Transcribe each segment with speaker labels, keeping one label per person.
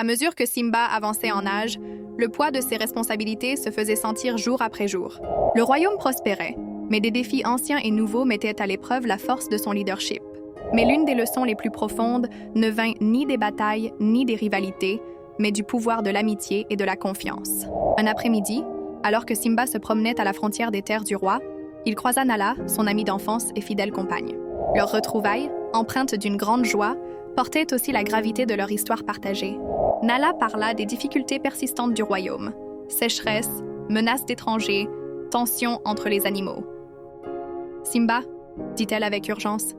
Speaker 1: À mesure que Simba avançait en âge, le poids de ses responsabilités se faisait sentir jour après jour. Le royaume prospérait, mais des défis anciens et nouveaux mettaient à l'épreuve la force de son leadership. Mais l'une des leçons les plus profondes ne vint ni des batailles ni des rivalités, mais du pouvoir de l'amitié et de la confiance. Un après-midi, alors que Simba se promenait à la frontière des terres du roi, il croisa Nala, son amie d'enfance et fidèle compagne. Leur retrouvaille, empreinte d'une grande joie, portait aussi la gravité de leur histoire partagée. Nala parla des difficultés persistantes du royaume, sécheresse, menaces d'étrangers, tensions entre les animaux. « Simba, dit-elle avec urgence,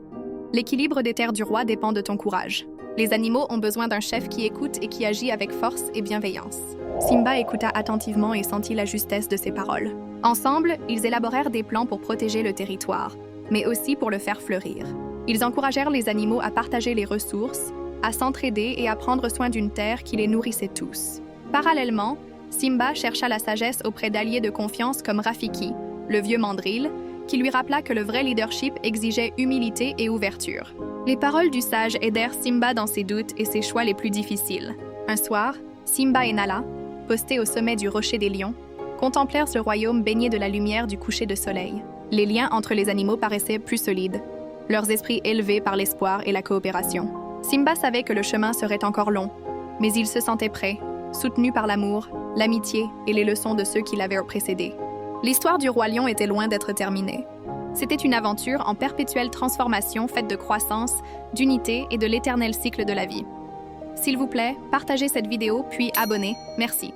Speaker 1: l'équilibre des terres du roi dépend de ton courage. Les animaux ont besoin d'un chef qui écoute et qui agit avec force et bienveillance. » Simba écouta attentivement et sentit la justesse de ses paroles. Ensemble, ils élaborèrent des plans pour protéger le territoire, mais aussi pour le faire fleurir. Ils encouragèrent les animaux à partager les ressources, à s'entraider et à prendre soin d'une terre qui les nourrissait tous. Parallèlement, Simba chercha la sagesse auprès d'alliés de confiance comme Rafiki, le vieux mandril, qui lui rappela que le vrai leadership exigeait humilité et ouverture. Les paroles du sage aidèrent Simba dans ses doutes et ses choix les plus difficiles. Un soir, Simba et Nala, postés au sommet du rocher des lions, contemplèrent ce royaume baigné de la lumière du coucher de soleil. Les liens entre les animaux paraissaient plus solides, leurs esprits élevés par l'espoir et la coopération. Simba savait que le chemin serait encore long, mais il se sentait prêt, soutenu par l'amour, l'amitié et les leçons de ceux qui l'avaient précédé. L'histoire du roi lion était loin d'être terminée. C'était une aventure en perpétuelle transformation faite de croissance, d'unité et de l'éternel cycle de la vie. S'il vous plaît, partagez cette vidéo puis abonnez. Merci.